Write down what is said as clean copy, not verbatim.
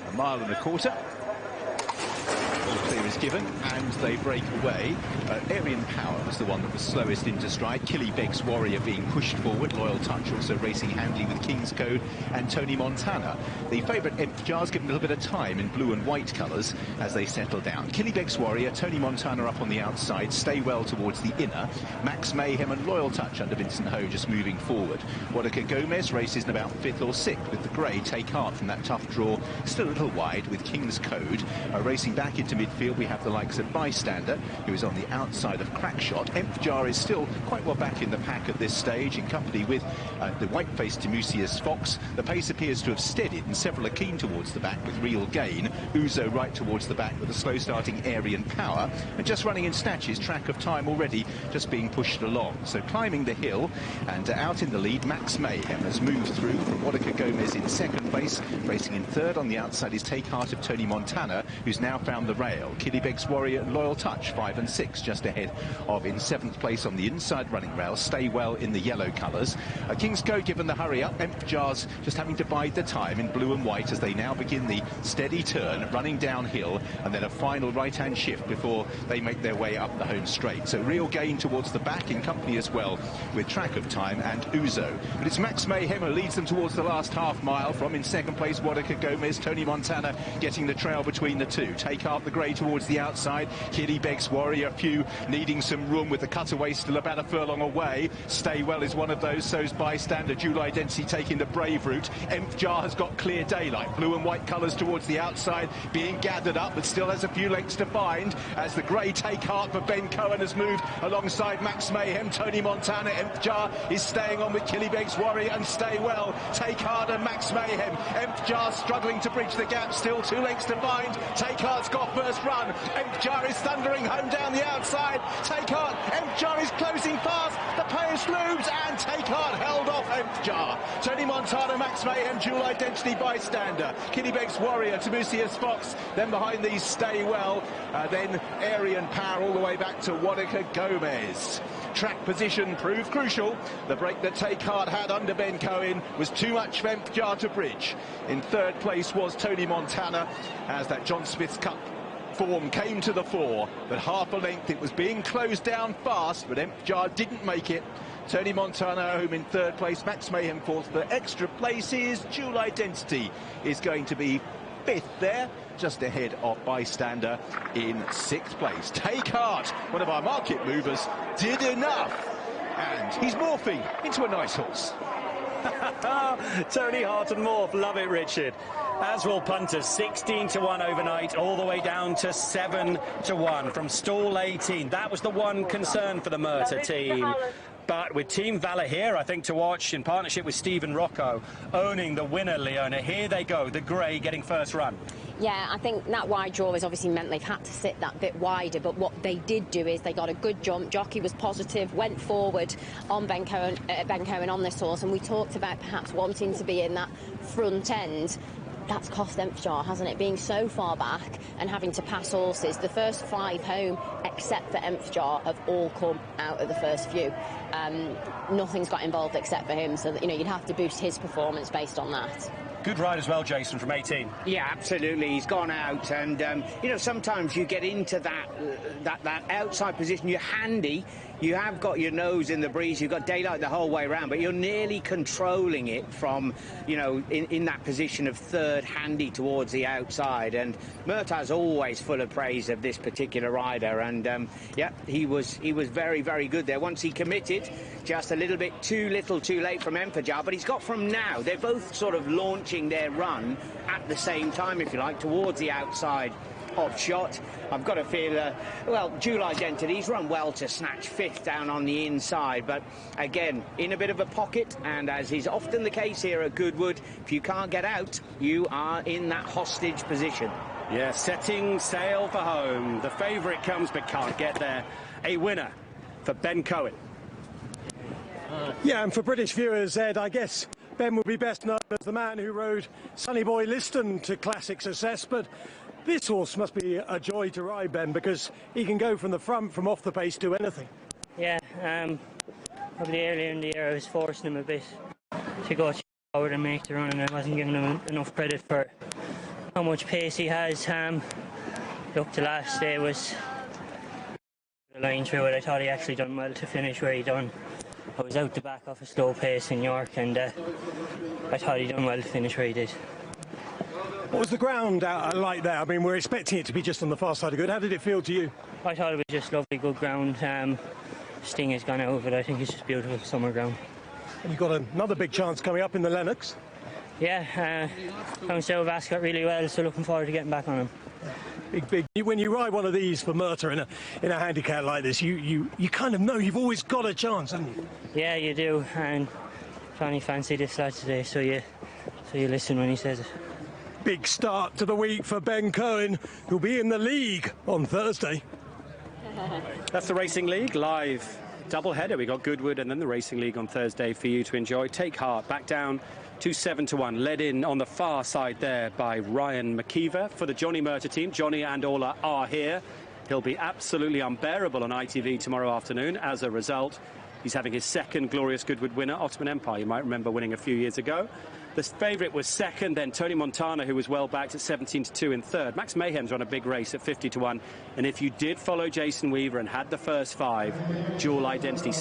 A mile and a quarter. All clear is given, and they break away. Arian Power was the one that was slowest into stride. Killybegs Warrior being pushed forward. Loyal Touch also racing handily with King's Code and Tony Montana. The favourite Chazz given a little bit of time in blue and white colours as they settle down. Killybegs Warrior, Tony Montana up on the outside, Stay Well towards the inner. Max Mayhem and Loyal Touch under Vincent Ho just moving forward. Wadaka Gomez races in about 5th or 6th with the grey Take Heart from that tough draw. Still a little wide with King's Code. Racing back into midfield, we have the likes of Bystander, who is on the outside of Crackshot. Jar is still quite well back in the pack at this stage, in company with the white-faced Timusius Fox. The pace appears to have steadied, and several are keen towards the back with Real Gain. Uzo right towards the back with a slow-starting Arian Power. And just running in snatches, Track of Time already just being pushed along. So climbing the hill, and out in the lead, Max Mayhem has moved through from Wadaka Gomez in 2nd place. Racing in 3rd on the outside is Take Heart of Tony Montana, who's now found the rail. Killybegs Warrior and Loyal Touch 5 and 6 just ahead of in 7th place on the inside running rail. Stay Well in the yellow colours. King's Code given the hurry up. Jars just having to bide the time in blue and white as they now begin the steady turn, running downhill, and then a final right-hand shift before they make their way up the home straight. So Real Gain towards the back in company as well with Track of Time and Uzo. But it's Max Mayhem who leads them towards the last half mile. From in 2nd place, Wadaka Gomez, Tony Montana getting the trail between the two. Take Heart the grey towards the outside. Killybegs Warrior, a few needing some room with the cutaway still about a furlong away. Stay Well is one of those, so's Bystander. Dual Identity taking the brave route. Jar has got clear daylight. Blue and white colours towards the outside being gathered up, but still has a few lengths to find as the grey Take Heart for Ben Cohen has moved alongside Max Mayhem. Tony Montana. Jar is staying on with Killybegs Warrior and Stay Well. Take Heart and Max Mayhem. Jar struggling to bridge the gap, still 2 lengths to find. Take Heart's got first run. Jar is thundering home down the outside. Take Heart. Jar is closing fast. The pace looms, and Take Heart held off Jar. Tony Montana, Max Mayhem, Dual Identity, Bystander. Killybegs Warrior, Timusius Fox. Then behind these, Stay Well. Then Arian Power all the way back to Wadaka Gomez. Track position proved crucial. The break that Take Heart had under Ben Cohen was too much for Jar to bridge. In 3rd place was Tony Montana as that John Smith's Cup form came to the fore, but half a length. It was being closed down fast, but Jar didn't make it. Tony Montana home in 3rd place, Max Mayhem 4th. The extra places, Dual Identity is going to be 5th there, just ahead of Bystander in 6th place. Take Heart, one of our market movers, did enough, and he's morphing into a nice horse. Tony Hart and Morph, love it, Richard. As will punters, 16-1 overnight, all the way down to 7-1 from stall 18. That was the one concern for the Murtagh team. But with Team Valor here, I think, to watch in partnership with Stephen Rocco, owning the winner, Leona. Here they go, the grey getting first run. Yeah, I think that wide draw has obviously meant they've had to sit that bit wider, but what they did do is they got a good jump. Jockey was positive, went forward on Ben Cohen on this horse, and we talked about perhaps wanting to be in that front end. That's cost Jar, hasn't it? Being so far back and having to pass horses. The first 5 home, except for Jar, have all come out of the first few. Nothing's got involved except for him, so that, you know, you'd have to boost his performance based on that. Good ride as well, Jason, from 18. Yeah, absolutely. He's gone out, and you know, sometimes you get into that outside position. You're handy. You have got your nose in the breeze. You've got daylight the whole way around, but you're nearly controlling it from, you know, in that position of 3rd, handy towards the outside. And Murtagh's always full of praise of this particular rider, and yeah, he was very, very good there. Once he committed, just a little bit too little, too late from Jar, but he's got from now. They're both sort of launching their run at the same time, if you like, towards the outside of shot. I've got to feel, well, Dual Identity's run well to snatch 5th down on the inside, but again, in a bit of a pocket, and as is often the case here at Goodwood, if you can't get out, you are in that hostage position. Yeah, setting sail for home. The favourite comes but can't get there. A winner for Ben Cohen. Yeah, and for British viewers, Ed, I guess Ben will be best known as the man who rode Sonny Boy Liston to classic success, but this horse must be a joy to ride, Ben, because he can go from the front, from off the pace, do anything. Yeah, probably earlier in the year I was forcing him a bit to go forward and make the run, and I wasn't giving him enough credit for how much pace he has. Look, the last day was the line through it. I thought he actually done well to finish where he done. I was out the back off a slow pace in York, and I thought he done well to finish where he did. What was the ground like there? I mean, we're expecting it to be just on the far side of good. How did it feel to you? I thought it was just lovely, good ground. Sting has gone out of it. I think it's just beautiful summer ground. And you've got another big chance coming up in the Lennox. Yeah, found South Ascot really well, so looking forward to getting back on him. Big. When you ride one of these for Murtagh in a handicap like this, you kind of know you've always got a chance, haven't you? Yeah, you do. And Johnny fancied this lad today, so you listen when he says it. Big start to the week for Ben Cohen, who'll be in the league on Thursday. That's the Racing League live double-header. We got Goodwood and then the Racing League on Thursday for you to enjoy. Take heart, back down to 7-1, led in on the far side there by Ryan McKeever for the Johnny Murtagh team. Johnny and Ola are here. He'll be absolutely unbearable on ITV tomorrow afternoon. As a result, he's having his second glorious Goodwood winner, Ottoman Empire. You might remember winning a few years ago. The favourite was second, then Tony Montana, who was well backed at 17-2 in third. Max Mayhem's run a big race at 50-1. And if you did follow Jason Weaver and had the first five, dual identity